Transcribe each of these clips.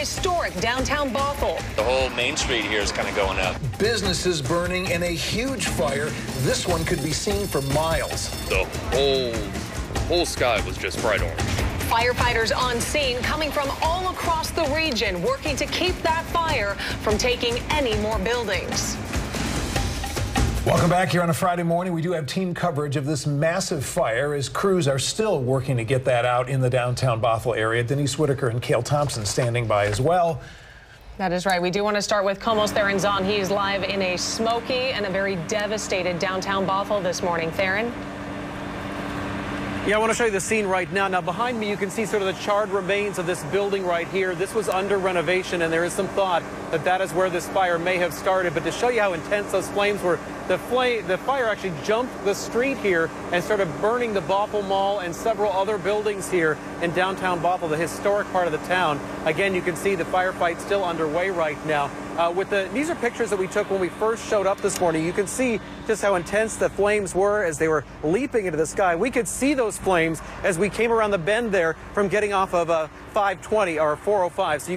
historic downtown Bothell. The whole main street here is kind of going up. Businesses burning in a huge fire. This one could be seen for miles. The whole sky was just bright orange. Firefighters on scene coming from all across the region, working to keep that fire from taking any more buildings. Welcome back here on a Friday morning. We do have team coverage of this massive fire as crews are still working to get that out in the downtown Bothell area. Denise Whitaker and Cale Thompson standing by as well. That is right. We do want to start with KOMO's Theron Zahn. He is live in a smoky and a very devastated downtown Bothell this morning. Theron? Yeah, I want to show you the scene right now. Now, behind me, you can see sort of the charred remains of this building right here. This was under renovation, and there is some thought that that is where this fire may have started. But to show you how intense those flames were, the fire actually jumped the street here and started burning the Bothell Mall and several other buildings here in downtown Bothell, the historic part of the town. Again, you can see the firefight still underway right now. These are pictures that we took when we first showed up this morning. You can see just how intense the flames were as they were leaping into the sky. We could see those flames as we came around the bend there from getting off of 520 or 405. So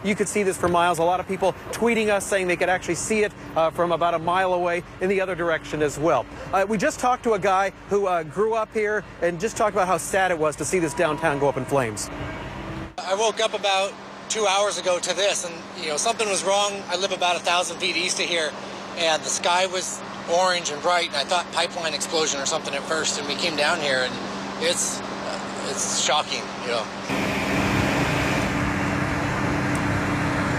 you could see this for miles. A lot of people tweeting us saying they could actually see it from about a mile away in the other direction as well. We just talked to a guy who grew up here and just talked about how sad it was to see this downtown go up in flames. I woke up about 2 hours ago to this, and something was wrong. I live about 1,000 feet east of here, and the sky was orange and bright, and I thought pipeline explosion or something at first, and we came down here, and it's shocking,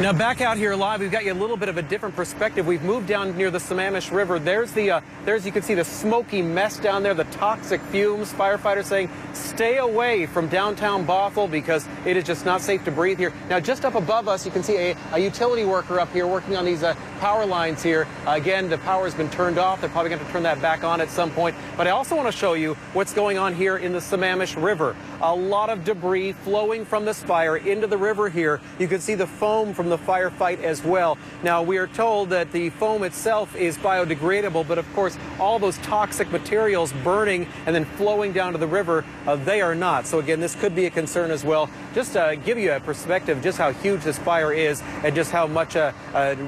Now back out here live, we've got you a little bit of a different perspective. We've moved down near the EMMYS River. There's you can see the smoky mess down there, the toxic fumes. Firefighters saying stay away from downtown Bothell because it is just not safe to breathe here. Now just up above us, you can see a utility worker up here working on these power lines here. Again, the power has been turned off. They're probably going to turn that back on at some point. But I also want to show you what's going on here in the EMMYS River. A lot of debris flowing from this fire into the river here. You can see the foam from the firefight as well. Now, we are told that the foam itself is biodegradable, but of course, all those toxic materials burning and then flowing down to the river, they are not. So again, this could be a concern as well. Just to give you a perspective just how huge this fire is and just how much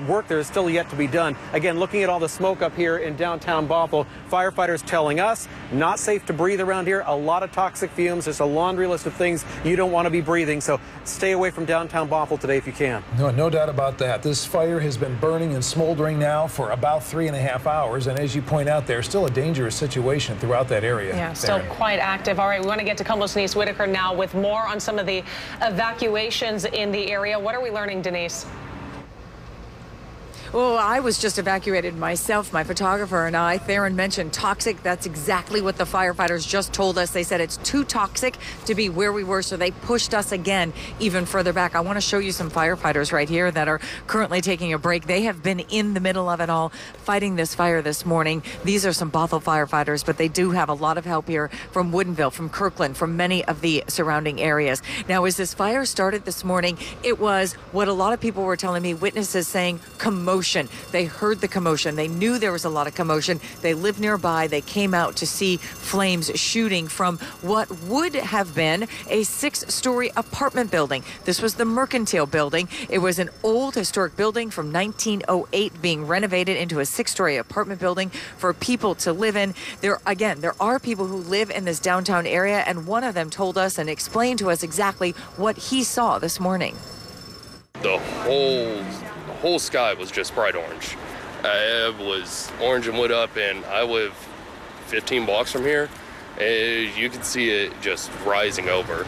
work there is still yet to be done. Again, looking at all the smoke up here in downtown Bothell, firefighters telling us not safe to breathe around here. A lot of toxic fumes. There's a laundry list of things you don't want to be breathing. So stay away from downtown Bothell today if you can. No doubt about that. This fire has been burning and smoldering now for about 3.5 hours. And as you point out, there's still a dangerous situation throughout that area. Yeah, still quite active. All right, we want to get to KOMO's Denise Whitaker now with more on some of the evacuations in the area. What are we learning, Denise? Well, I was just evacuated myself, my photographer and I. Theron mentioned toxic. That's exactly what the firefighters just told us. They said it's too toxic to be where we were, so they pushed us again even further back. I want to show you some firefighters right here that are currently taking a break. They have been in the middle of it all, fighting this fire this morning. These are some Bothell firefighters, but they do have a lot of help here from Woodinville, from Kirkland, from many of the surrounding areas. Now, as this fire started this morning, it was what a lot of people were telling me, witnesses saying commotion. They heard the commotion. They knew there was a lot of commotion. They lived nearby. They came out to see flames shooting from what would have been a 6-story apartment building. This was the Mercantile building. It was an old historic building from 1908 being renovated into a 6-story apartment building for people to live in. There are people who live in this downtown area, and one of them told us and explained to us exactly what he saw this morning. The whole sky was just bright orange. It was orange and lit up, and I live 15 blocks from here. You could see it just rising over.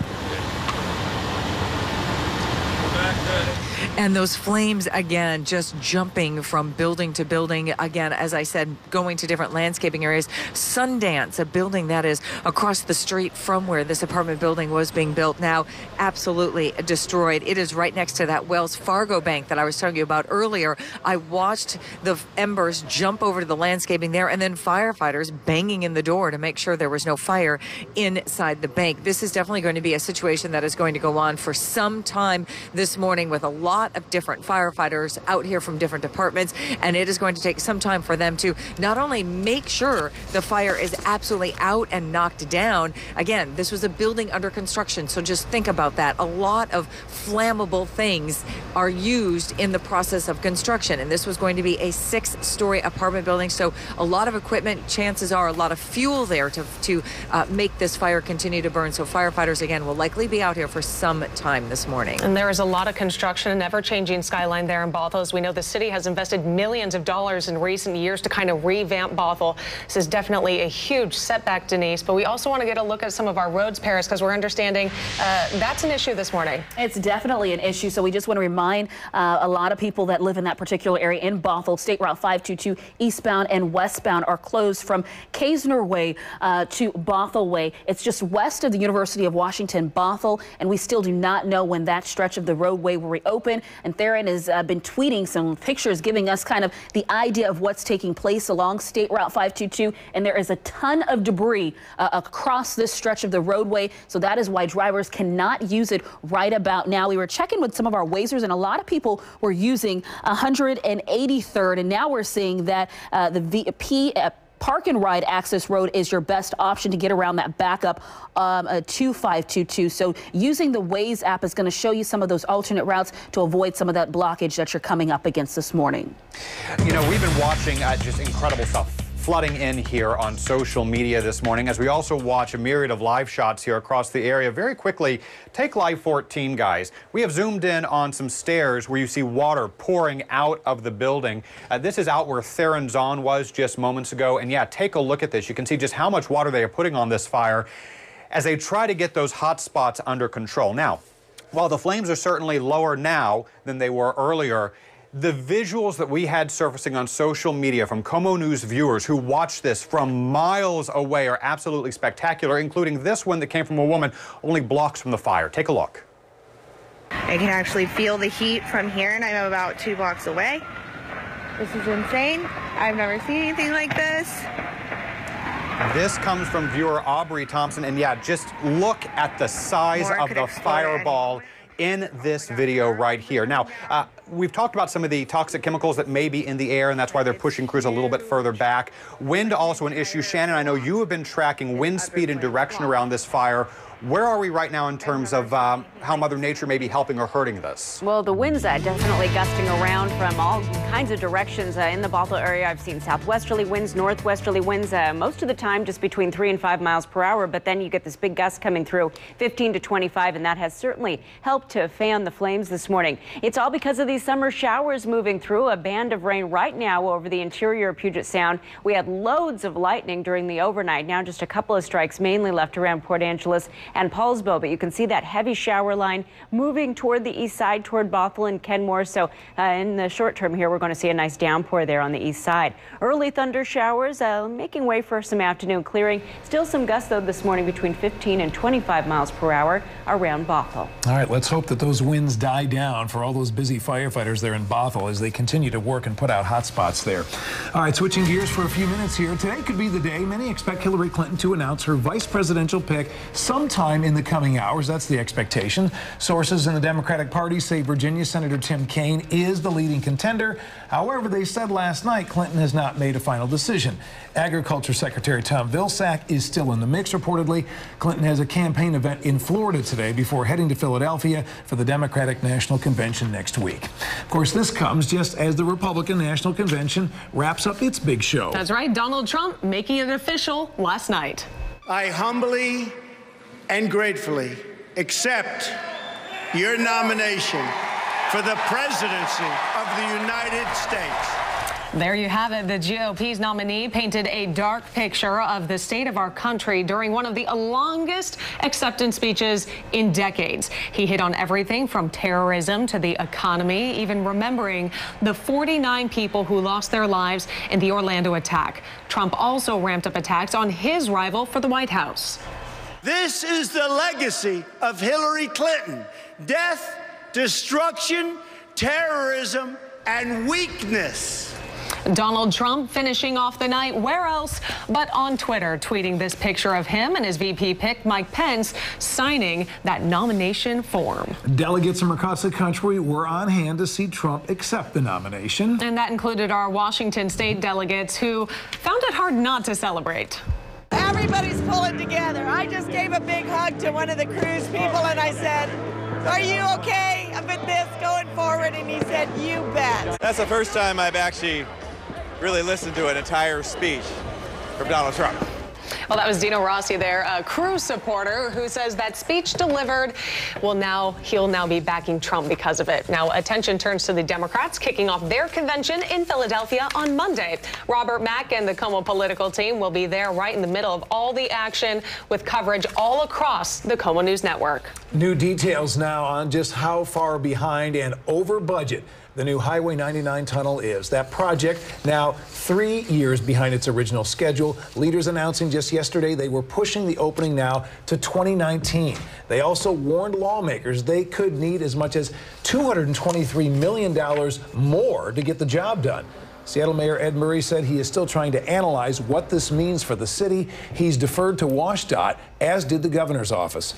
And those flames, again, just jumping from building to building. Again, as I said, going to different landscaping areas. Sundance, a building that is across the street from where this apartment building was being built, now absolutely destroyed. It is right next to that Wells Fargo bank that I was telling you about earlier. I watched the embers jump over to the landscaping there, and then firefighters banging in the door to make sure there was no fire inside the bank. This is definitely going to be a situation that is going to go on for some time this morning, with a lot lot of different firefighters out here from different departments, and it is going to take some time for them to not only make sure the fire is absolutely out and knocked down. Again, this was a building under construction, so just think about that. A lot of flammable things are used in the process of construction, and this was going to be a 6-story apartment building, so a lot of equipment, chances are a lot of fuel there to make this fire continue to burn. So firefighters, again, will likely be out here for some time this morning. And there is a lot of construction, an ever-changing skyline there in Bothell. As we know, the city has invested millions of dollars in recent years to kind of revamp Bothell. This is definitely a huge setback, Denise, but we also want to get a look at some of our roads, Paris, because we're understanding that's an issue this morning. It's definitely an issue, so we just want to remind a lot of people that live in that particular area in Bothell. State Route 522 eastbound and westbound are closed from Kaysner Way to Bothell Way. It's just west of the University of Washington, Bothell, and we still do not know when that stretch of the roadway will reopen. And Theron has been tweeting some pictures giving us kind of the idea of what's taking place along State Route 522, and there is a ton of debris across this stretch of the roadway, so that is why drivers cannot use it right about now. We were checking with some of our Wazers, and a lot of people were using 183rd, and now we're seeing that the Park and Ride access road is your best option to get around that backup to 522. So using the Waze app is going to show you some of those alternate routes to avoid some of that blockage that you're coming up against this morning. You know, we've been watching just incredible stuff flooding in here on social media this morning as we also watch a myriad of live shots here across the area. Very quickly, take Live 14, guys. We have zoomed in on some stairs where you see water pouring out of the building. This is out where Theron Zahn was just moments ago. And yeah, take a look at this. You can see just how much water they are putting on this fire as they try to get those hot spots under control. Now, while the flames are certainly lower now than they were earlier, the visuals that we had surfacing on social media from KOMO News viewers who watched this from miles away are absolutely spectacular, including this one that came from a woman only blocks from the fire. Take a look. I can actually feel the heat from here, and I'm about 2 blocks away. This is insane. I've never seen anything like this. This comes from viewer Aubrey Thompson, and yeah, just look at the size of the fireball in this video right here. Now, we've talked about some of the toxic chemicals that may be in the air, and that's why they're pushing crews a little bit further back. Wind also an issue. Shannon, I know you have been tracking wind speed and direction around this fire. Where are we right now in terms of how Mother Nature may be helping or hurting this? Well, the winds definitely gusting around from all kinds of directions in the Bothell area. I've seen southwesterly winds, northwesterly winds, most of the time just between 3 and 5 miles per hour. But then you get this big gust coming through, 15 to 25, and that has certainly helped to fan the flames this morning. It's all because of these summer showers moving through. A band of rain right now over the interior of Puget Sound. We had loads of lightning during the overnight. Now just a couple of strikes mainly left around Port Angeles and Paulsbo, but you can see that heavy shower line moving toward the east side, toward Bothell and Kenmore. So in the short term here, we're going to see a nice downpour there on the east side. Early thunder showers making way for some afternoon clearing. Still some gusts, though, this morning between 15 and 25 miles per hour around Bothell. All right, let's hope that those winds die down for all those busy firefighters there in Bothell as they continue to work and put out hot spots there. All right, switching gears for a few minutes here. Today could be the day many expect Hillary Clinton to announce her vice presidential pick sometime in the coming hours. That's the expectation. Sources in the Democratic Party say Virginia Senator Tim Kaine is the leading contender. However, they said last night Clinton has not made a final decision. Agriculture Secretary Tom Vilsack is still in the mix, reportedly. Clinton has a campaign event in Florida today before heading to Philadelphia for the Democratic National Convention next week. Of course, this comes just as the Republican National Convention wraps up its big show. That's right. Donald Trump making it official last night. I humbly and gratefully accept your nomination for the presidency of the United States. There you have it. The GOP's nominee painted a dark picture of the state of our country during one of the longest acceptance speeches in decades. He hit on everything from terrorism to the economy, even remembering the 49 people who lost their lives in the Orlando attack. Trump also ramped up attacks on his rival for the White House. This is the legacy of Hillary Clinton. Death, destruction, terrorism, and weakness. Donald Trump finishing off the night where else but on Twitter, tweeting this picture of him and his VP pick Mike Pence signing that nomination form. Delegates from across the country were on hand to see Trump accept the nomination. And that included our Washington state delegates who found it hard not to celebrate. Everybody's pulling together. I just gave a big hug to one of the cruise people and I said, "Are you okay with this going forward?" And he said, "You bet." That's the first time I've actually really listened to an entire speech from Donald Trump. Well, that was Dino Rossi there, a Cruz supporter who says that speech delivered, he'll now be backing Trump because of it. Now, attention turns to the Democrats kicking off their convention in Philadelphia on Monday. Robert Mack and the KOMO political team will be there right in the middle of all the action with coverage all across the KOMO News Network. New details now on just how far behind and over budget the new Highway 99 tunnel is. That project now 3 years behind its original schedule. Leaders announcing just yesterday they were pushing the opening now to 2019. They also warned lawmakers they could need as much as $223 million more to get the job done. Seattle Mayor Ed Murray said he is still trying to analyze what this means for the city. He's deferred to WashDOT, as did the governor's office.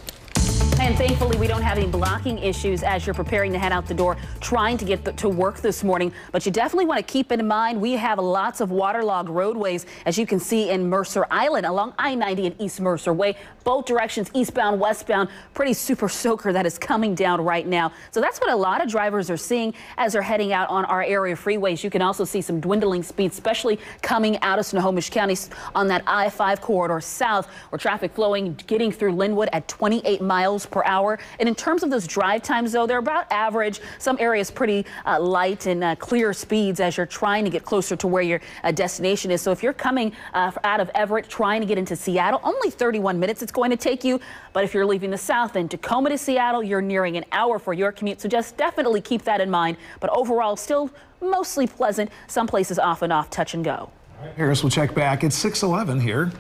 And thankfully, we don't have any blocking issues as you're preparing to head out the door, trying to get to work this morning. But you definitely want to keep in mind we have lots of waterlogged roadways, as you can see in Mercer Island along I-90 and East Mercer Way. Both directions, eastbound, westbound, pretty super soaker that is coming down right now. So that's what a lot of drivers are seeing as they're heading out on our area freeways. You can also see some dwindling speeds, especially coming out of Snohomish County on that I-5 corridor south, where traffic flowing, getting through Linwood at 28 miles per hour. And in terms of those drive times, though, they're about average. Some areas pretty light and clear speeds as you're trying to get closer to where your destination is. So if you're coming out of Everett trying to get into Seattle, only 31 minutes it's going to take you. But if you're leaving the south and Tacoma to Seattle, you're nearing an hour for your commute. So just definitely keep that in mind. But overall, still mostly pleasant. Some places off and off, touch and go. All right, Harris, we'll check back. It's 6:11 here.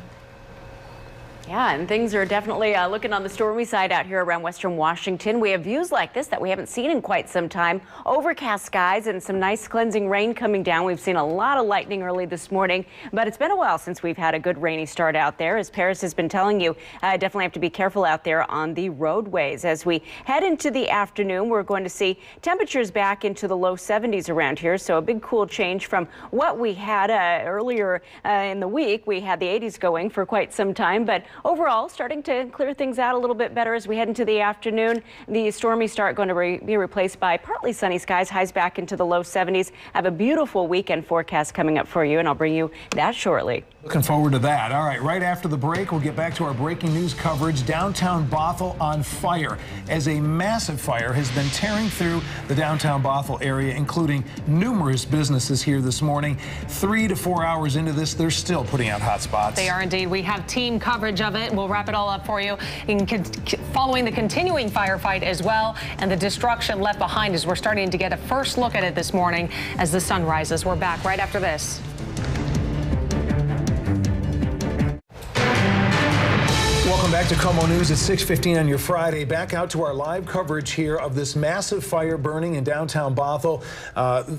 Yeah, and things are definitely looking on the stormy side out here around western Washington. We have views like this that we haven't seen in quite some time. Overcast skies and some nice cleansing rain coming down. We've seen a lot of lightning early this morning, but it's been a while since we've had a good rainy start out there. As Paris has been telling you, definitely have to be careful out there on the roadways. As we head into the afternoon, we're going to see temperatures back into the low 70s around here. So a big cool change from what we had earlier in the week. We had the 80s going for quite some time, but overall, starting to clear things out a little bit better as we head into the afternoon. The stormy start going to be replaced by partly sunny skies, highs back into the low 70s. Have a beautiful weekend forecast coming up for you, and I'll bring you that shortly. Looking forward to that. All right after the break, we'll get back to our breaking news coverage. Downtown Bothell on fire as a massive fire has been tearing through the downtown Bothell area, including numerous businesses here this morning. 3 to 4 hours into this, they're still putting out hot spots. They are indeed. We have team coverage of it. We'll wrap it all up for you following the continuing firefight as well, and the destruction left behind as we're starting to get a first look at it this morning as the sun rises. We're back right after this. Welcome back to KOMO News at 6:15 on your Friday. Back out to our live coverage here of this massive fire burning in downtown Bothell.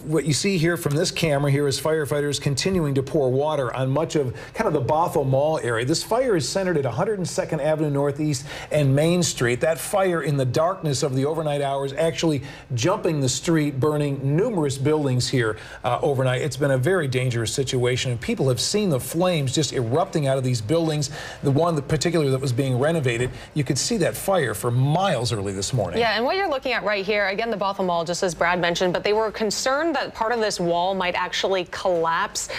What you see here from this camera here is firefighters continuing to pour water on much of kind of the Bothell Mall area. This fire is centered at 102nd Avenue Northeast and Main Street. That fire in the darkness of the overnight hours actually jumping the street, burning numerous buildings here overnight. It's been a very dangerous situation, and people have seen the flames just erupting out of these buildings. The one that particularly that was being renovated, you could see that fire for miles early this morning. Yeah, and what you're looking at right here, again, the Bothell Mall, just as Brad mentioned, but they were concerned that part of this wall might actually collapse.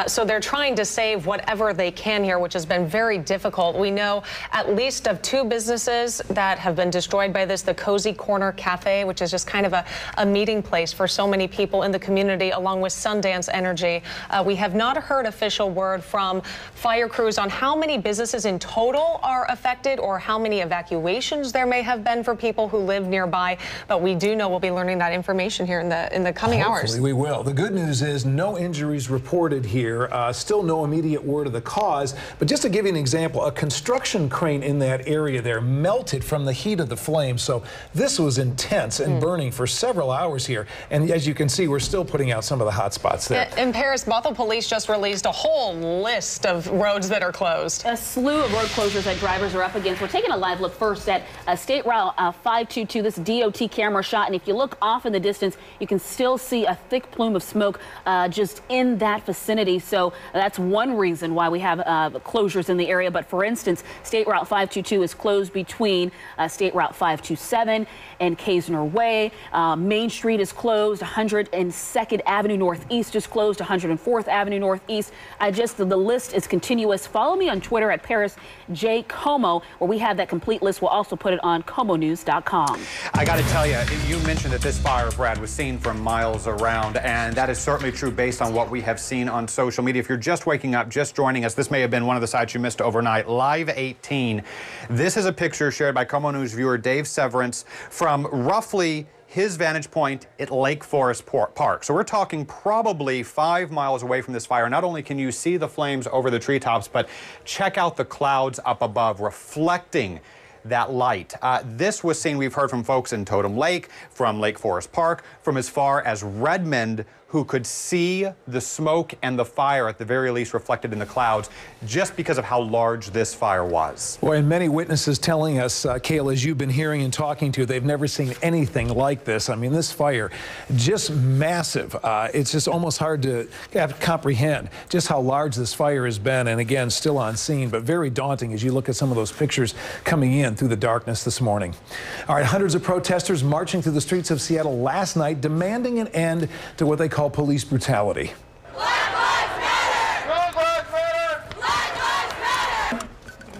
So they're trying to save whatever they can here, which has been very difficult. We know at least of 2 businesses that have been destroyed by this. The Cozy Corner Cafe, which is just kind of a meeting place for so many people in the community, along with Sundance Energy. We have not heard official word from fire crews on how many businesses in total are affected or how many evacuations there may have been for people who live nearby. But we do know we'll be learning that information here in the coming hours. Hopefully we will. The good news is no injuries reported here. Still no immediate word of the cause. But just to give you an example, a construction crane in that area there melted from the heat of the flames. So this was intense and burning for several hours here. And as you can see, we're still putting out some of the hot spots there. In Paris, Bothell police just released a whole list of roads that are closed. A slew of road closures that drivers are up against. We're taking a live look first at State Route 522, this DOT camera shot. And if you look off in the distance, you can still see a thick plume of smoke just in that vicinity. So that's one reason why we have closures in the area. But for instance, State Route 522 is closed between State Route 527 and Kaysner Way. Main Street is closed. 102nd Avenue Northeast is closed. 104th Avenue Northeast. The list is continuous. Follow me on Twitter at Paris J KOMO, where we have that complete list. We'll also put it on KOMOnews.com. I got to tell you, you mentioned that this fire, Brad, was seen from miles around, and that is certainly true based on what we have seen on social media. If you're just waking up, just joining us, this may have been one of the sites you missed overnight. Live 18. This is a picture shared by KOMO News viewer Dave Severance from roughly his vantage point at Lake Forest Park. So we're talking probably 5 miles away from this fire. Not only can you see the flames over the treetops, but check out the clouds up above reflecting that light. This was seen, we've heard from folks in Totem Lake, from Lake Forest Park, from as far as Redmond, who could see the smoke and the fire at the very least reflected in the clouds just because of how large this fire was. Well, and many witnesses telling us, Kayla, as you've been hearing and talking to, they've never seen anything like this. I mean, this fire, just massive. It's just almost hard to comprehend just how large this fire has been, and again, still on scene, but very daunting as you look at some of those pictures coming in through the darkness this morning. All right, hundreds of protesters marching through the streets of Seattle last night, demanding an end to what they call police brutality.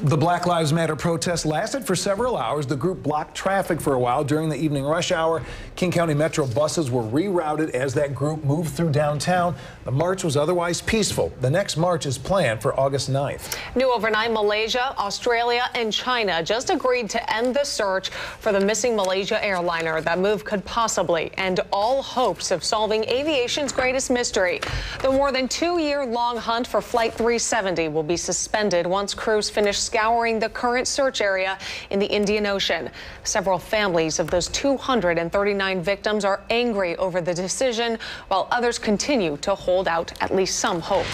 The Black Lives Matter protest lasted for several hours. The group blocked traffic for a while during the evening rush hour. King County Metro buses were rerouted as that group moved through downtown. The march was otherwise peaceful. The next march is planned for August 9th. New overnight, Malaysia, Australia, and China just agreed to end the search for the missing Malaysia airliner. That move could possibly end all hopes of solving aviation's greatest mystery. The more than 2-year-long hunt for Flight 370 will be suspended once crews finish scouring the current search area in the Indian Ocean. Several families of those 239 victims are angry over the decision, while others continue to hold out at least some hope.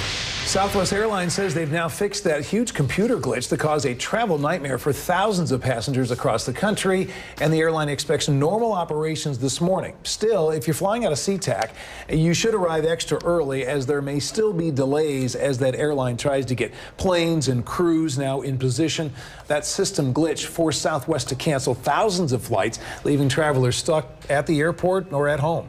Southwest Airlines says they've now fixed that huge computer glitch that caused a travel nightmare for thousands of passengers across the country, and the airline expects normal operations this morning. Still, if you're flying out of SeaTac, you should arrive extra early, as there may still be delays as that airline tries to get planes and crews now in position. That system glitch forced Southwest to cancel thousands of flights, leaving travelers stuck at the airport or at home.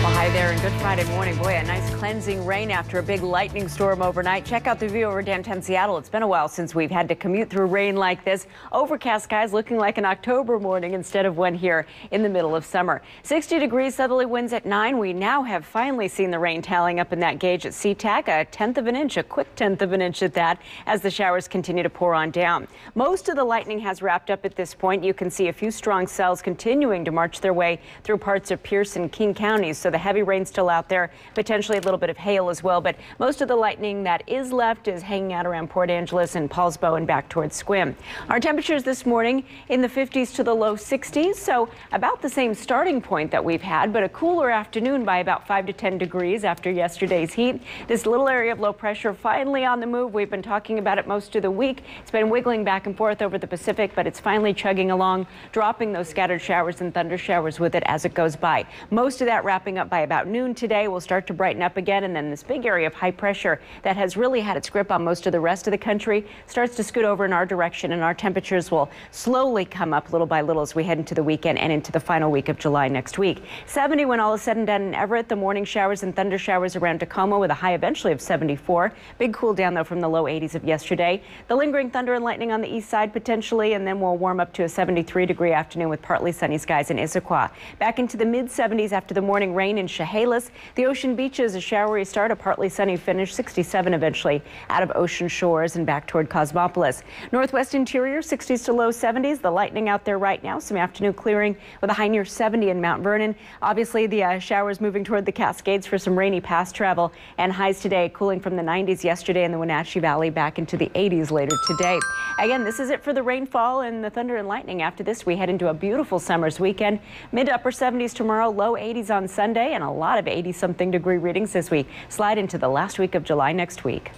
Well, hi there and good Friday morning. Boy, a nice cleansing rain after a big lightning storm overnight. Check out the view over downtown Seattle. It's been a while since we've had to commute through rain like this. Overcast skies looking like an October morning instead of one here in the middle of summer. 60 degrees, southerly winds at 9. We now have finally seen the rain tallying up in that gauge at SeaTac, a 1/10 of an inch, a quick 1/10 of an inch at that, as the showers continue to pour on down. Most of the lightning has wrapped up at this point. You can see a few strong cells continuing to march their way through parts of Pierce and King counties. So the heavy rain still out there, potentially a little bit of hail as well, but most of the lightning that is left is hanging out around Port Angeles and Paulsbo and back towards Sequim. Our temperatures this morning in the 50s to the low 60s, so about the same starting point that we've had, but a cooler afternoon by about 5 to 10 degrees after yesterday's heat. This little area of low pressure finally on the move. We've been talking about it most of the week. It's been wiggling back and forth over the Pacific, but it's finally chugging along, dropping those scattered showers and thunder showers with it as it goes by. Most of that wrapping up by about noon today. Will start to brighten up again, and then this big area of high pressure that has really had its grip on most of the rest of the country starts to scoot over in our direction, and our temperatures will slowly come up little by little as we head into the weekend and into the final week of July next week. 70 when all is said and done in Everett. The morning showers and thunder showers around Tacoma with a high eventually of 74. Big cool down though from the low 80s of yesterday. The lingering thunder and lightning on the east side potentially, and then we'll warm up to a 73-degree afternoon with partly sunny skies in Issaquah. Back into the mid 70s after the morning rain and Chehalis. The Ocean Beaches, a showery start, a partly sunny finish, 67 eventually out of Ocean Shores and back toward Cosmopolis. Northwest Interior, 60s to low 70s. The lightning out there right now. Some afternoon clearing with a high near 70 in Mount Vernon. Obviously, the showers moving toward the Cascades for some rainy pass travel, and highs today cooling from the 90s yesterday in the Wenatchee Valley back into the 80s later today. Again, this is it for the rainfall and the thunder and lightning. After this, we head into a beautiful summer's weekend. Mid to upper 70s tomorrow, low 80s on Sunday, and a lot of 80-something degree readings as we slide into the last week of July next week.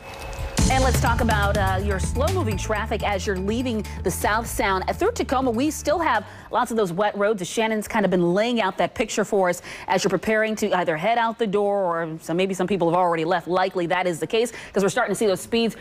And let's talk about your slow-moving traffic as you're leaving the South Sound. Through Tacoma, we still have lots of those wet roads. As Shannon's kind of been laying out that picture for us as you're preparing to either head out the door, or maybe some people have already left. Likely that is the case, because we're starting to see those speeds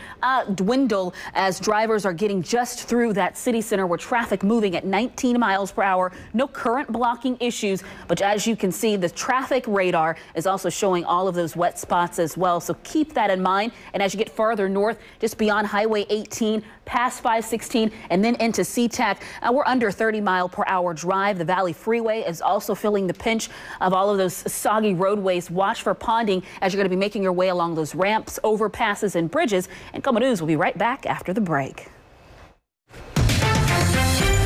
dwindle as drivers are getting just through that city center where traffic moving at 19 miles per hour. No current blocking issues, but as you can see, the traffic radar is also showing all of those wet spots as well. So keep that in mind. And as you get farther north, just beyond Highway 18, past 516, and then into SeaTac, we're under 30 mile per hour drive. The Valley Freeway is also feeling the pinch of all of those soggy roadways. Watch for ponding as you're going to be making your way along those ramps, overpasses, and bridges. And KOMO News will be right back after the break.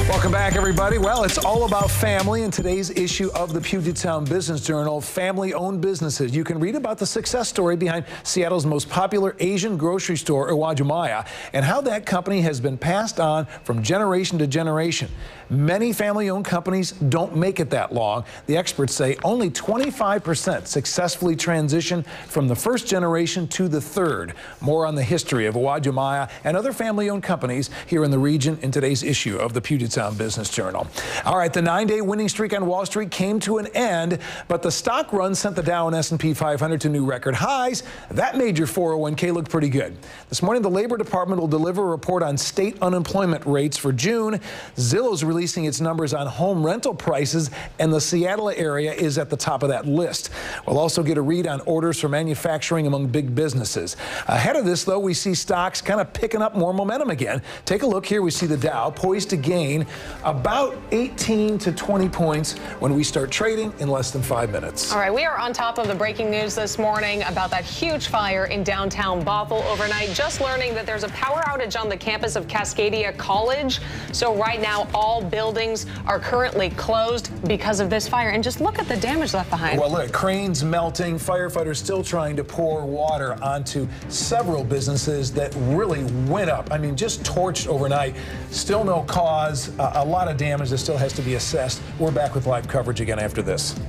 Welcome back, everybody. Well, it's all about family in today's issue of the Puget Sound Business Journal, family-owned businesses. You can read about the success story behind Seattle's most popular Asian grocery store, EMMYS, and how that company has been passed on from generation to generation. Many family-owned companies don't make it that long. The experts say only 25% successfully transition from the first generation to the third. More on the history of EMMYS and other family-owned companies here in the region in today's issue of the Puget Sound Business Journal. All right, the 9-day winning streak on Wall Street came to an end, but the stock run sent the Dow and S&P 500 to new record highs. That made your 401k look pretty good. This morning, the Labor Department will deliver a report on state unemployment rates for June. Zillow's releasing its numbers on home rental prices, and the Seattle area is at the top of that list. We'll also get a read on orders for manufacturing among big businesses. Ahead of this, though, we see stocks kind of picking up more momentum again. Take a look here. We see the Dow poised to gain about 18 to 20 points when we start trading in less than 5 minutes. All right, we are on top of the breaking news this morning about that huge fire in downtown Bothell overnight. Just learning that there's a power outage on the campus of Cascadia College. So right now, all buildings are currently closed because of this fire. And just look at the damage left behind. Well, look, cranes melting, firefighters still trying to pour water onto several businesses that really went up. I mean, just torched overnight. Still no cause. A lot of damage that still has to be assessed. We're back with live coverage again after this.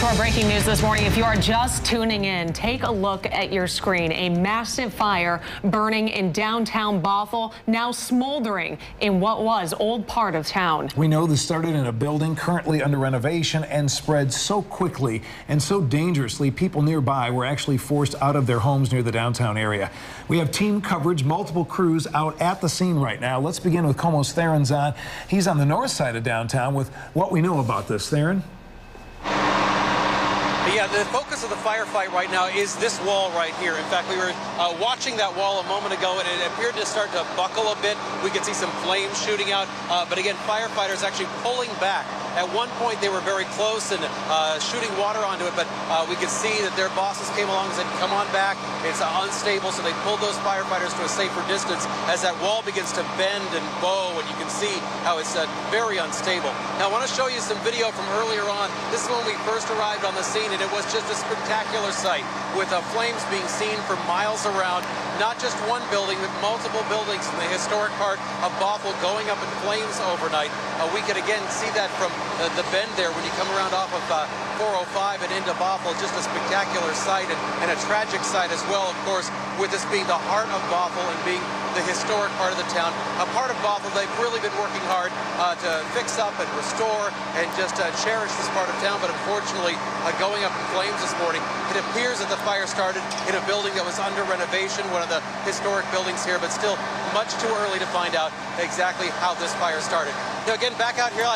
To our breaking news this morning. If you are just tuning in, take a look at your screen. A massive fire burning in downtown Bothell, now smoldering in what was old part of town. We know this started in a building currently under renovation and spread so quickly and so dangerously, people nearby were actually forced out of their homes near the downtown area. We have team coverage, multiple crews out at the scene right now. Let's begin with KOMO's Theron's on. He's on the north side of downtown with what we know about this. Theron? Yeah, the focus of the firefight right now is this wall right here. In fact, we were watching that wall a moment ago, and it appeared to start to buckle a bit. We could see some flames shooting out, but again, firefighters actually pulling back. At one point, they were very close and shooting water onto it, but we could see that their bosses came along and said, come on back, it's unstable, so they pulled those firefighters to a safer distance as that wall begins to bend and bow, and you can see how it's very unstable. Now, I want to show you some video from earlier on. This is when we first arrived on the scene, and it was just a spectacular sight with flames being seen for miles around. Not just one building, but multiple buildings in the historic part of Bothell going up in flames overnight. We could again see that from the bend there when you come around off of 405 and into Bothell. Just a spectacular sight and a tragic sight as well, of course, with this being the heart of Bothell and being the historic part of the town. A part of Bothell they've really been working hard to fix up and restore and just cherish this part of town, but unfortunately going up in flames this morning. It appears that the fire started in a building that was under renovation, one of the historic buildings here, but still much too early to find out exactly how this fire started. Now again, back out here,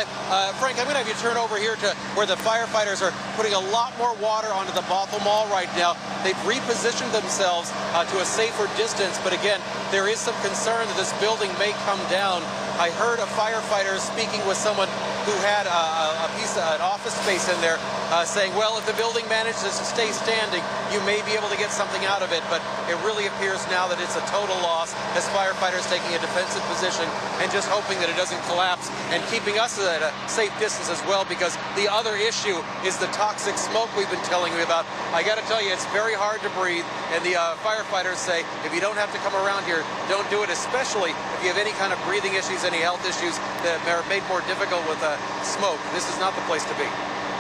Frank, I'm going to have you turn over here to where the firefighters are putting a lot more water onto the Bothell Mall right now. They've repositioned themselves to a safer distance, but again, there is some concern that this building may come down. I heard a firefighter speaking with someone who had an office space in there, saying, well, if the building manages to stay standing, you may be able to get something out of it. But it really appears now that it's a total loss, as firefighters taking a defensive position and just hoping that it doesn't collapse, and keeping us at a safe distance as well, because the other issue is the toxic smoke we've been telling you about. I got to tell you, it's very hard to breathe, and the firefighters say if you don't have to come around here, don't do it, especially if you have any kind of breathing issues, any health issues that are made more difficult with smoke. This is not the place to be.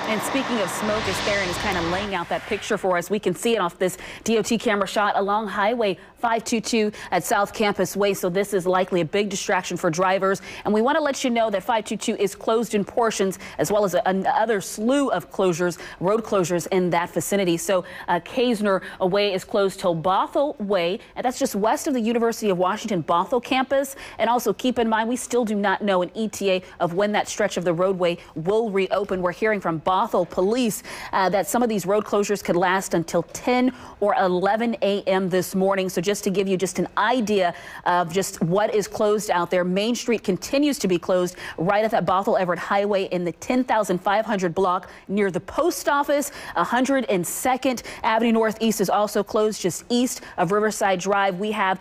And speaking of smoke, as Theron is kind of laying out that picture for us, we can see it off this DOT camera shot along Highway 522 at South Campus Way. So this is likely a big distraction for drivers. And we want to let you know that 522 is closed in portions, as well as another slew of closures, road closures in that vicinity. So Kaysner Way is closed till Bothell Way, and that's just west of the University of Washington Bothell campus. And also keep in mind, we still do not know an ETA of when that stretch of the roadway will reopen. We're hearing from Bothell police that some of these road closures could last until 10 or 11 a.m. this morning. So just to give you just an idea of just what is closed out there, Main Street continues to be closed right at that Bothell Everett Highway in the 10,500 block near the post office. 102nd Avenue Northeast is also closed just east of Riverside Drive. We have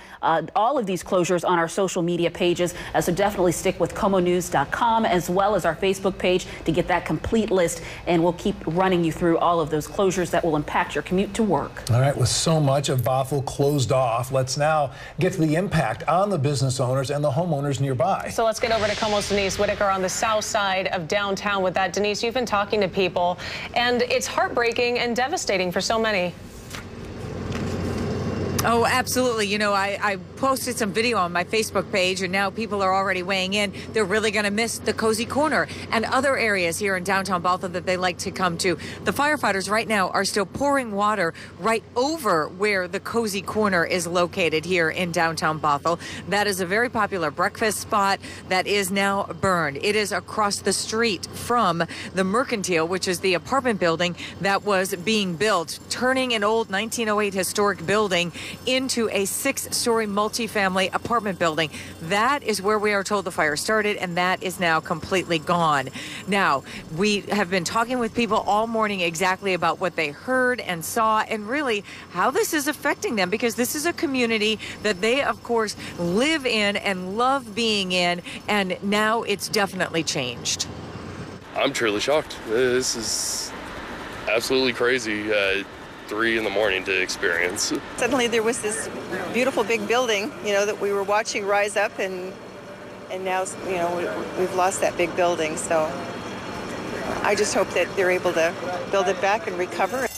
all of these closures on our social media pages, so definitely stick with KOMOnews.com as well as our Facebook page to get that complete list. And we'll keep running you through all of those closures that will impact your commute to work. All right, with so much of Bothell closed off, let's now get to the impact on the business owners and the homeowners nearby. So let's get over to KOMO's Denise Whitaker on the south side of downtown with that. Denise, you've been talking to people, and it's heartbreaking and devastating for so many. Oh, absolutely. You know, I posted some video on my Facebook page, and now people are already weighing in. They're really going to miss the Cozy Corner and other areas here in downtown Bothell that they like to come to. The firefighters right now are still pouring water right over where the Cozy Corner is located here in downtown Bothell. That is a very popular breakfast spot that is now burned. It is across the street from the Mercantile, which is the apartment building that was being built, turning an old 1908 historic building into a 6-story multifamily apartment building. That is where we are told the fire started, and that is now completely gone. Now, we have been talking with people all morning exactly about what they heard and saw, and really how this is affecting them, because this is a community that they, of course, live in and love being in, and now it's definitely changed. I'm truly shocked. This is absolutely crazy. 3 in the morning to experience. Suddenly there was this beautiful big building, you know, that we were watching rise up, and now, you know, we've lost that big building. So I just hope that they're able to build it back and recover it.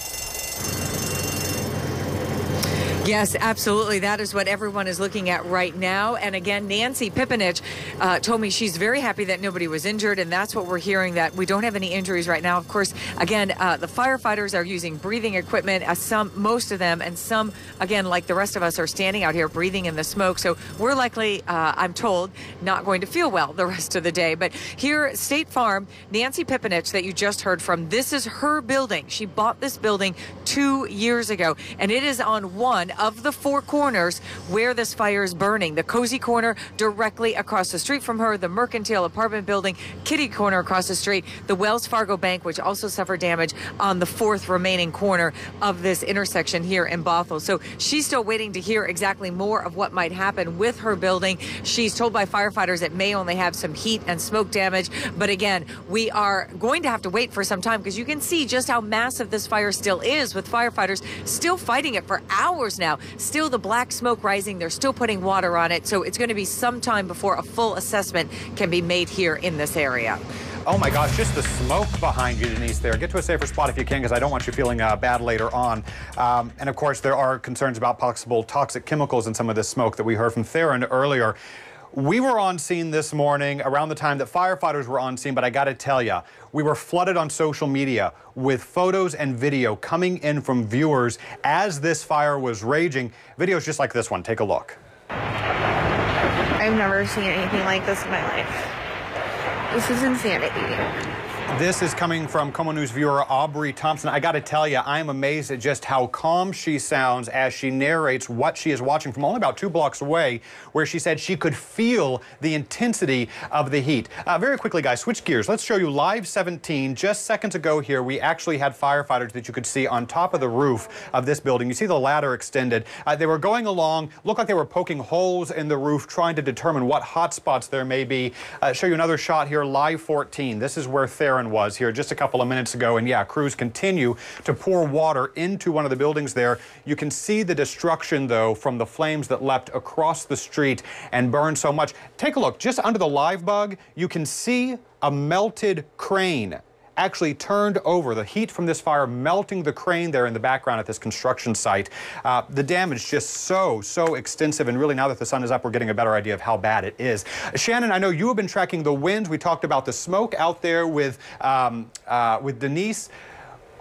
Yes, absolutely. That is what everyone is looking at right now. And again, Nancy Pipinich told me she's very happy that nobody was injured, and that's what we're hearing, that we don't have any injuries right now. Of course, again, the firefighters are using breathing equipment, most of them, and some, again, like the rest of us, are standing out here breathing in the smoke. So we're likely, I'm told, not going to feel well the rest of the day. But here, State Farm, Nancy Pipinich, that you just heard from, this is her building. She bought this building 2 years ago, and it is on one of the 4 corners where this fire is burning. The Cozy Corner directly across the street from her, the Mercantile apartment building, Kitty Corner across the street, the Wells Fargo Bank, which also suffered damage on the 4th remaining corner of this intersection here in Bothell. So she's still waiting to hear exactly more of what might happen with her building. She's told by firefighters it may only have some heat and smoke damage, but again, we are going to have to wait for some time, because you can see just how massive this fire still is, with firefighters still fighting it for hours now. Still the black smoke rising. They're still putting water on it. So it's going to be some time before a full assessment can be made here in this area. Oh my gosh, just the smoke behind you, Denise, there. Get to a safer spot if you can, because I don't want you feeling bad later on. And of course, there are concerns about possible toxic chemicals in some of this smoke that we heard from Theron earlier. We were on scene this morning around the time that firefighters were on scene, but I got to tell you, we were flooded on social media with photos and video coming in from viewers as this fire was raging. Videos just like this one. Take a look. I've never seen anything like this in my life. This is insanity. This is coming from KOMO News viewer Aubrey Thompson. I got to tell you, I'm amazed at just how calm she sounds as she narrates what she is watching from only about 2 blocks away, where she said she could feel the intensity of the heat. Very quickly, guys, switch gears. Let's show you live 17. Just seconds ago here, we actually had firefighters that you could see on top of the roof of this building. You see the ladder extended. They were going along, looked like they were poking holes in the roof, trying to determine what hot spots there may be. Show you another shot here, live 14. This is where Theron was here just a couple of minutes ago, and yeah, crews continue to pour water into one of the buildings there. You can see the destruction though from the flames that leapt across the street and burned so much. Take a look just under the live bug. You can see a melted crane actually turned over, the heat from this fire melting the crane there in the background at this construction site. The damage just so extensive, and really now that the sun is up, we're getting a better idea of how bad it is. Shannon, I know you have been tracking the winds. We talked about the smoke out there with Denise.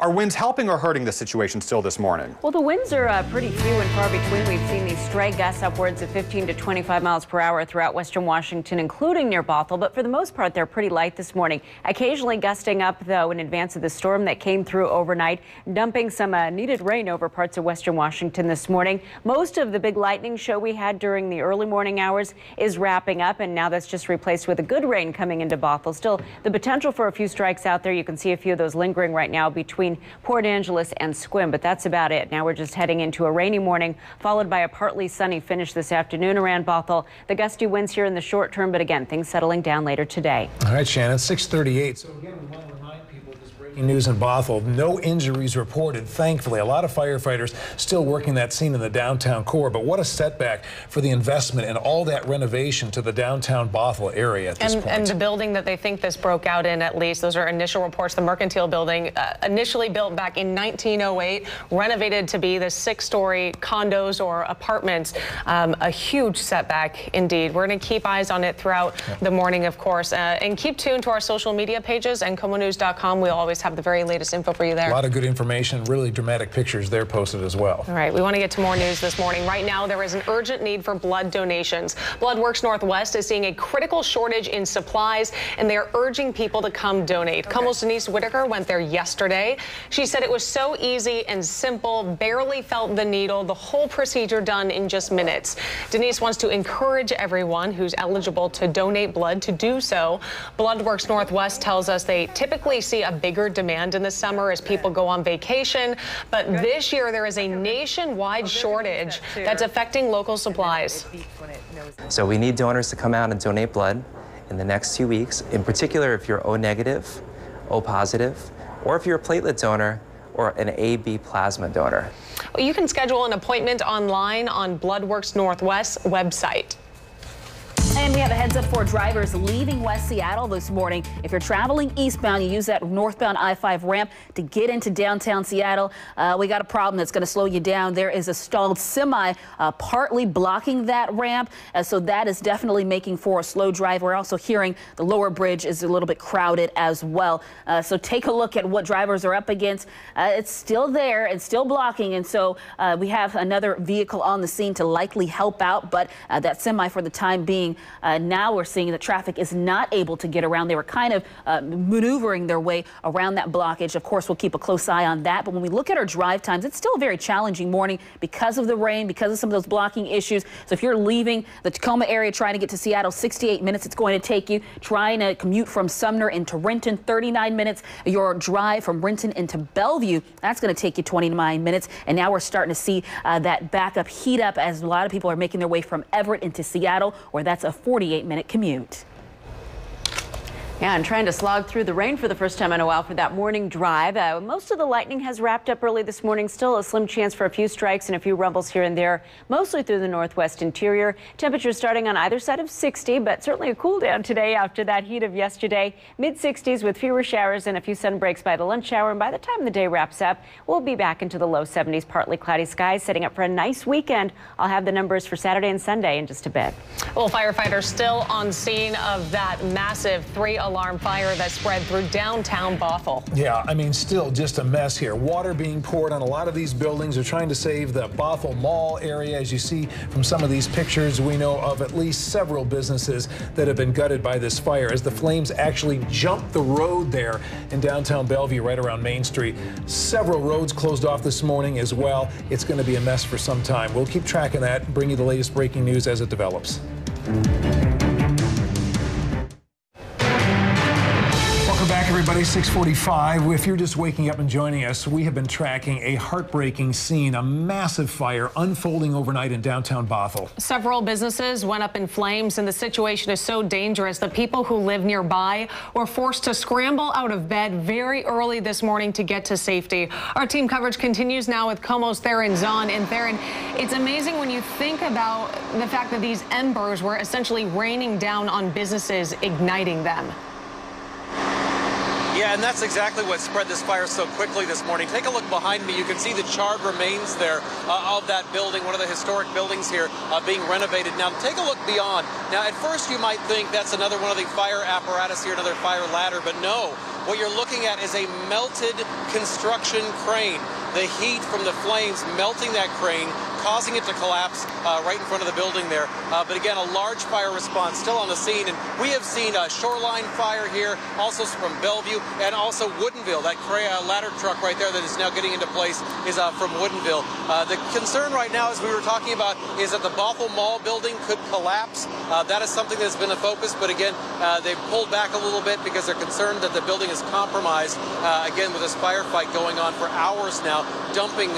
Are winds helping or hurting the situation still this morning? Well, the winds are pretty few and far between. We've seen these stray gusts upwards of 15 to 25 miles per hour throughout western Washington, including near Bothell. But for the most part, they're pretty light this morning. Occasionally gusting up, though, in advance of the storm that came through overnight, dumping some needed rain over parts of western Washington this morning. Most of the big lightning show we had during the early morning hours is wrapping up, and now that's just replaced with a good rain coming into Bothell. Still, the potential for a few strikes out there. You can see a few of those lingering right now between Port Angeles and Sequim, but that's about it. Now we're just heading into a rainy morning, followed by a partly sunny finish this afternoon around Bothell. The gusty winds here in the short term, but again, things settling down later today. All right, Shannon, 6:38. So again, we want to remind people this breaking news in Bothell. No injuries reported, thankfully. A lot of firefighters still working that scene in the downtown core, but what a setback for the investment and all that renovation to the downtown Bothell area at this point. And the building that they think this broke out in, at least, those are initial reports. The Mercantile building, initially built back in 1908, renovated to be the 6-story condos or apartments. A huge setback indeed. We're going to keep eyes on it throughout the morning, of course, and keep tuned to our social media pages and KOMOnews.com. We'll always have the very latest info for you there. A lot of good information, really dramatic pictures there posted as well. All right, we want to get to more news this morning. Right now, there is an urgent need for blood donations. Bloodworks Northwest is seeing a critical shortage in supplies, and they are urging people to come donate. KOMO's Denise Whitaker went there yesterday. She said it was so easy and simple, barely felt the needle, the whole procedure done in just minutes. Denise wants to encourage everyone who's eligible to donate blood to do so. Bloodworks Northwest tells us they typically see a bigger demand in the summer as people go on vacation, but this year there is a nationwide shortage that's affecting local supplies. So we need donors to come out and donate blood in the next 2 weeks, in particular if you're O negative, O positive, or if you're a platelet donor or an AB plasma donor. Well, you can schedule an appointment online on Bloodworks Northwest's website. And we have a heads up for drivers leaving West Seattle this morning. If you're traveling eastbound, you use that northbound I-5 ramp to get into downtown Seattle. We got a problem that's going to slow you down. There is a stalled semi partly blocking that ramp. So that is definitely making for a slow drive. We're also hearing the lower bridge is a little bit crowded as well. So take a look at what drivers are up against. It's still there and still blocking. And so we have another vehicle on the scene to likely help out. But that semi for the time being, now we're seeing that traffic is not able to get around. They were kind of maneuvering their way around that blockage. Of course, we'll keep a close eye on that. But when we look at our drive times, it's still a very challenging morning because of the rain, because of some of those blocking issues. So if you're leaving the Tacoma area trying to get to Seattle, 68 minutes it's going to take you. Trying to commute from Sumner into Renton, 39 minutes. Your drive from Renton into Bellevue, that's going to take you 29 minutes. And now we're starting to see that backup heat up as a lot of people are making their way from Everett into Seattle, where that's a 48-minute commute. Yeah, and trying to slog through the rain for the first time in a while for that morning drive. Most of the lightning has wrapped up early this morning. Still a slim chance for a few strikes and a few rumbles here and there, mostly through the northwest interior. Temperatures starting on either side of 60, but certainly a cool down today after that heat of yesterday. Mid-60s with fewer showers and a few sun breaks by the lunch hour. And by the time the day wraps up, we'll be back into the low 70s, partly cloudy skies, setting up for a nice weekend. I'll have the numbers for Saturday and Sunday in just a bit. Well, firefighters still on scene of that massive 3 alarm fire that spread through downtown Bothell. Yeah, I mean, still just a mess here. Water being poured on a lot of these buildings. They're trying to save the Bothell Mall area. As you see from some of these pictures, we know of at least several businesses that have been gutted by this fire as the flames actually jumped the road there in downtown Bellevue, right around Main Street. Several roads closed off this morning as well. It's going to be a mess for some time. We'll keep tracking that and bring you the latest breaking news as it develops. Welcome back, everybody. 6:45. If you're just waking up and joining us, we have been tracking a heartbreaking scene, a massive fire unfolding overnight in downtown Bothell. Several businesses went up in flames, and the situation is so dangerous that people who live nearby were forced to scramble out of bed very early this morning to get to safety. Our team coverage continues now with KOMO's Theron Zahn. And Theron, it's amazing when you think about the fact that these embers were essentially raining down on businesses, igniting them. Yeah, and that's exactly what spread this fire so quickly this morning. Take a look behind me. You can see the charred remains there of that building, one of the historic buildings here being renovated. Now, take a look beyond. Now, at first you might think that's another one of the fire apparatus here, another fire ladder, but no. What you're looking at is a melted construction crane. The heat from the flames melting that crane, causing it to collapse right in front of the building there. But again, a large fire response still on the scene. And we have seen a shoreline fire here, also from Bellevue, and also Woodinville. That ladder truck right there that is now getting into place is from Woodinville. The concern right now, as we were talking about, is that the Bothell Mall building could collapse. That is something that's been a focus. But again, they've pulled back a little bit because they're concerned that the building is compromised, again, with this firefight going on for hours now, dumping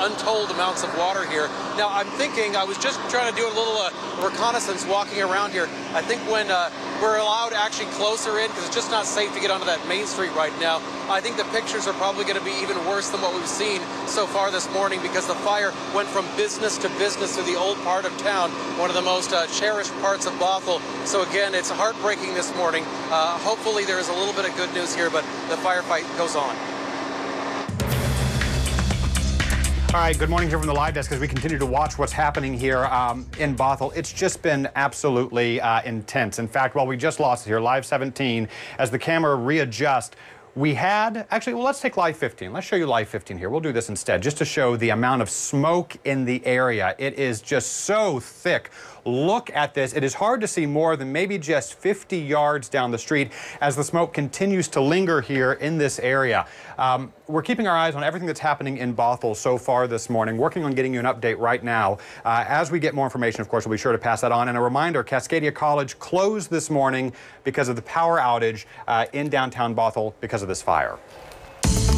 untold amounts of water here. Now, I'm thinking, I was just trying to do a little reconnaissance walking around here. I think when we're allowed actually closer in, because it's just not safe to get onto that Main Street right now, I think the pictures are probably going to be even worse than what we've seen so far this morning, because the fire went from business to business through the old part of town, one of the most cherished parts of Bothell. So again, it's heartbreaking this morning. Hopefully there is a little bit of good news here, but the firefight goes on. All right, good morning here from the live desk as we continue to watch what's happening here in Bothell. It's just been absolutely intense. In fact, while we just lost it here, live 17, as the camera readjusts, we had, actually, well, let's take live 15. Let's show you live 15 here. We'll do this instead, just to show the amount of smoke in the area. It is just so thick. Look at this. It is hard to see more than maybe just 50 yards down the street as the smoke continues to linger here in this area. We're keeping our eyes on everything that's happening in Bothell so far this morning, working on getting you an update right now. As we get more information, of course, we'll be sure to pass that on. And a reminder, Cascadia College closed this morning because of the power outage in downtown Bothell because of this fire.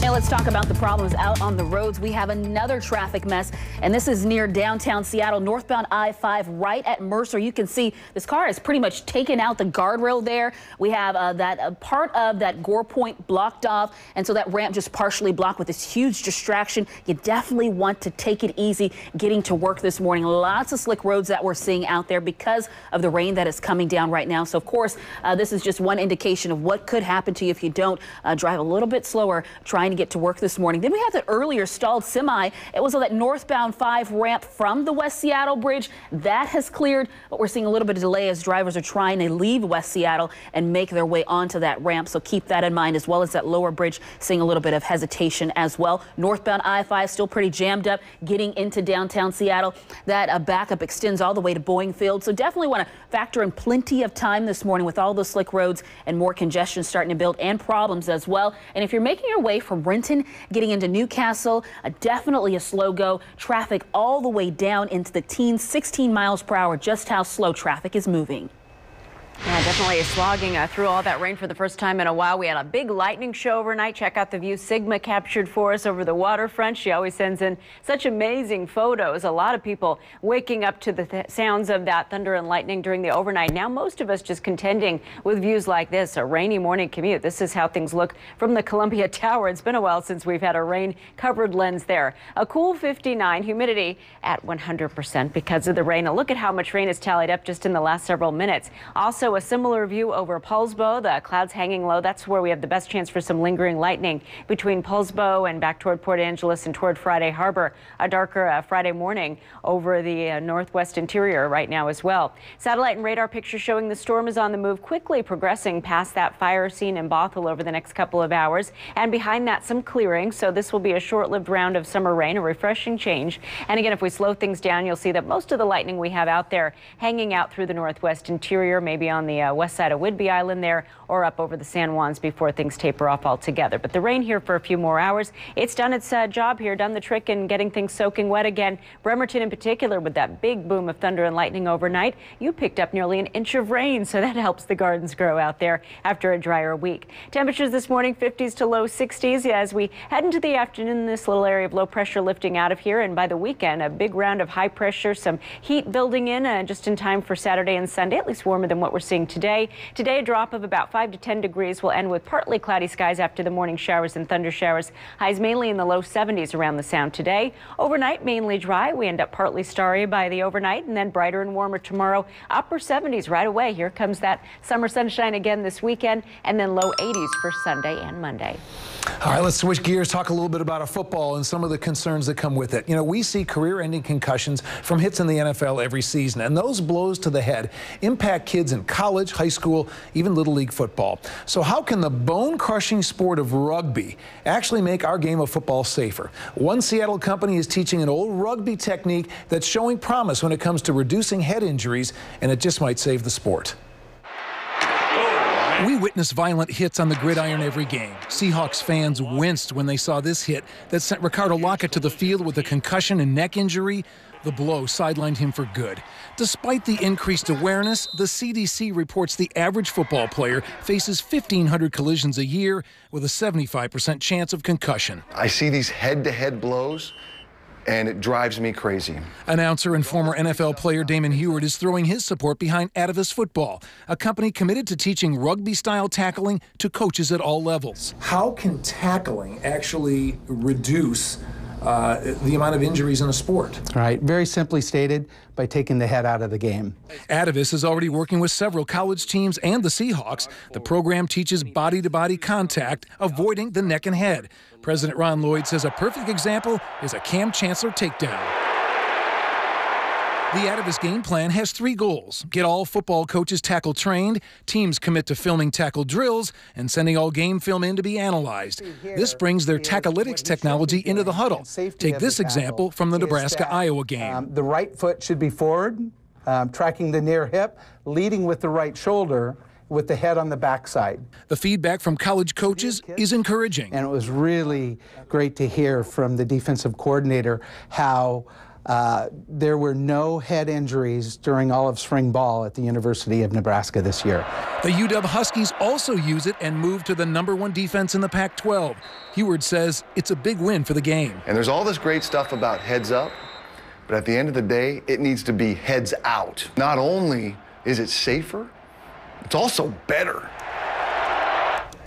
Now let's talk about the problems out on the roads. We have another traffic mess, and this is near downtown Seattle, northbound I-5, right at Mercer. You can see this car has pretty much taken out the guardrail there. We have that part of that Gore Point blocked off, and so that ramp just partially blocked with this huge distraction. You definitely want to take it easy getting to work this morning. Lots of slick roads that we're seeing out there because of the rain that is coming down right now. So, of course, this is just one indication of what could happen to you if you don't drive a little bit slower trying to get to work this morning. Then we have that earlier stalled semi. It was on that northbound 5 ramp from the West Seattle Bridge. That has cleared, but we're seeing a little bit of delay as drivers are trying to leave West Seattle and make their way onto that ramp. So keep that in mind, as well as that lower bridge seeing a little bit of hesitation as well. Northbound I-5 still pretty jammed up getting into downtown Seattle. That backup extends all the way to Boeing Field. So definitely want to factor in plenty of time this morning with all those slick roads and more congestion starting to build and problems as well. And if you're making your way from Renton getting into Newcastle, definitely a slow go. Traffic all the way down into the teens, 16 miles per hour, just how slow traffic is moving. Yeah, definitely slogging through all that rain for the first time in a while. We had a big lightning show overnight. Check out the view Sigma captured for us over the waterfront. She always sends in such amazing photos. A lot of people waking up to the sounds of that thunder and lightning during the overnight. Now most of us just contending with views like this, a rainy morning commute. This is how things look from the Columbia Tower. It's been a while since we've had a rain-covered lens there. A cool 59, humidity at 100% because of the rain. Now look at how much rain is tallied up just in the last several minutes. Also a similar view over Poulsbo. The clouds hanging low. That's where we have the best chance for some lingering lightning between Poulsbo and back toward Port Angeles and toward Friday Harbor. A darker Friday morning over the northwest interior right now as well. Satellite and radar pictures showing the storm is on the move, quickly progressing past that fire scene in Bothell over the next couple of hours. And behind that, some clearing. So this will be a short-lived round of summer rain, a refreshing change. And again, if we slow things down, you'll see that most of the lightning we have out there hanging out through the northwest interior, maybe on the west side of Whidbey Island there, or up over the San Juans before things taper off altogether. But the rain here for a few more hours, it's done its job here, done the trick in getting things soaking wet again. Bremerton in particular, with that big boom of thunder and lightning overnight, you picked up nearly an inch of rain, so that helps the gardens grow out there after a drier week. Temperatures this morning 50s to low 60s as we head into the afternoon. This little area of low pressure lifting out of here, and by the weekend a big round of high pressure, some heat building in just in time for Saturday and Sunday, at least warmer than what we're seeing today. Today a drop of about 5 to 10 degrees. Will end with partly cloudy skies after the morning showers and thunder showers. Highs mainly in the low 70s around the Sound today. Overnight mainly dry. We end up partly starry by the overnight, and then brighter and warmer tomorrow. Upper 70s right away. Here comes that summer sunshine again this weekend, and then low 80s for Sunday and Monday. All right, let's switch gears, talk a little bit about football and some of the concerns that come with it. You know, we see career-ending concussions from hits in the NFL every season, and those blows to the head impact kids in college, high school, even Little League football. So how can the bone-crushing sport of rugby actually make our game of football safer? One Seattle company is teaching an old rugby technique that's showing promise when it comes to reducing head injuries, and it just might save the sport. We witness violent hits on the gridiron every game. Seahawks fans winced when they saw this hit that sent Ricardo Lockett to the field with a concussion and neck injury. The blow sidelined him for good. Despite the increased awareness, the CDC reports the average football player faces 1,500 collisions a year with a 75% chance of concussion. I see these head-to-head blows, and it drives me crazy. Announcer and former NFL player Damon Heward is throwing his support behind Atavis Football, a company committed to teaching rugby-style tackling to coaches at all levels. How can tackling actually reduce the amount of injuries in a sport? Right, very simply stated, by taking the head out of the game. Atavis is already working with several college teams and the Seahawks. The program teaches body-to-body contact, avoiding the neck and head. President Ron Lloyd says a perfect example is a Cam Chancellor takedown. The Atavis game plan has 3 goals: get all football coaches tackle trained, teams commit to filming tackle drills, and sending all game film in to be analyzed. This brings their Tackalytics technology into the huddle. Take this example from the Nebraska-Iowa game. The right foot should be forward, tracking the near hip, leading with the right shoulder, with the head on the backside. The feedback from college coaches is encouraging. And it was really great to hear from the defensive coordinator how there were no head injuries during all of spring ball at the University of Nebraska this year. The UW Huskies also use it and move to the #1 defense in the Pac-12. Heward says it's a big win for the game. And there's all this great stuff about heads up, but at the end of the day, it needs to be heads out. Not only is it safer, it's also better.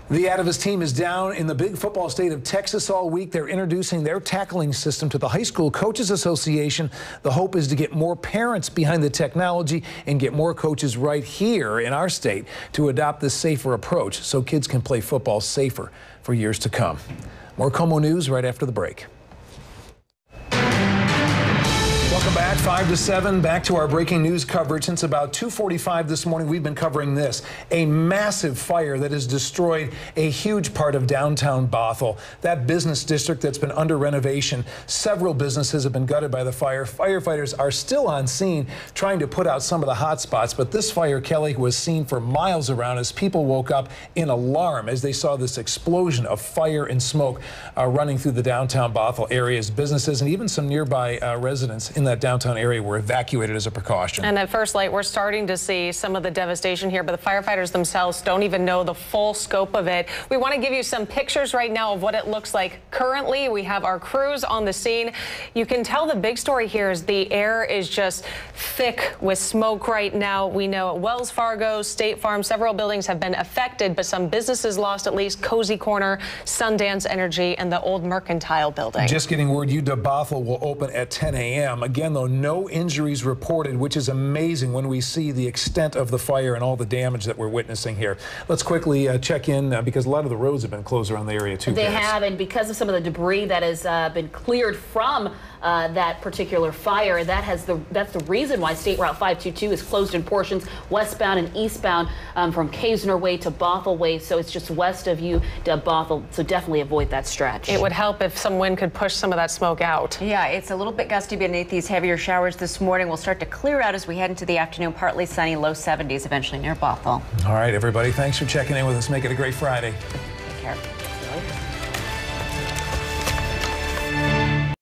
The Atavis team is down in the big football state of Texas all week. They're introducing their tackling system to the High School Coaches Association. The hope is to get more parents behind the technology and get more coaches right here in our state to adopt this safer approach so kids can play football safer for years to come. More KOMO News right after the break. Welcome back, 5 to 7, back to our breaking news coverage. Since about 2:45 this morning, we've been covering this, a massive fire that has destroyed a huge part of downtown Bothell. That business district that's been under renovation, several businesses have been gutted by the fire. Firefighters are still on scene trying to put out some of the hot spots, but this fire, Kelly, was seen for miles around as people woke up in alarm as they saw this explosion of fire and smoke running through the downtown Bothell areas. Businesses and even some nearby residents in that downtown area were evacuated as a precaution. And at first light, we're starting to see some of the devastation here, but the firefighters themselves don't even know the full scope of it. We want to give you some pictures right now of what it looks like currently. We have our crews on the scene. You can tell the big story here is the air is just thick with smoke right now. We know Wells Fargo, State Farm, several buildings have been affected, but some businesses lost, at least Cozy Corner, Sundance Energy, and the old Mercantile building. Just getting word UW Bothell will open at 10 a.m. Again, Again, though, no injuries reported, which is amazing when we see the extent of the fire and all the damage that we're witnessing here. Let's quickly check in because a lot of the roads have been closed around the area too. They have, and because of some of the debris that has been cleared from that particular fire, that's the reason why State Route 522 is closed in portions westbound and eastbound from Kaysner Way to Bothell Way. So it's just west of you to Bothell. So definitely avoid that stretch. It would help if some wind could push some of that smoke out. Yeah, it's a little bit gusty beneath these heavier showers this morning. We'll start to clear out as we head into the afternoon. Partly sunny, low 70s eventually near Bothell. All right, everybody. Thanks for checking in with us. Make it a great Friday. Take care.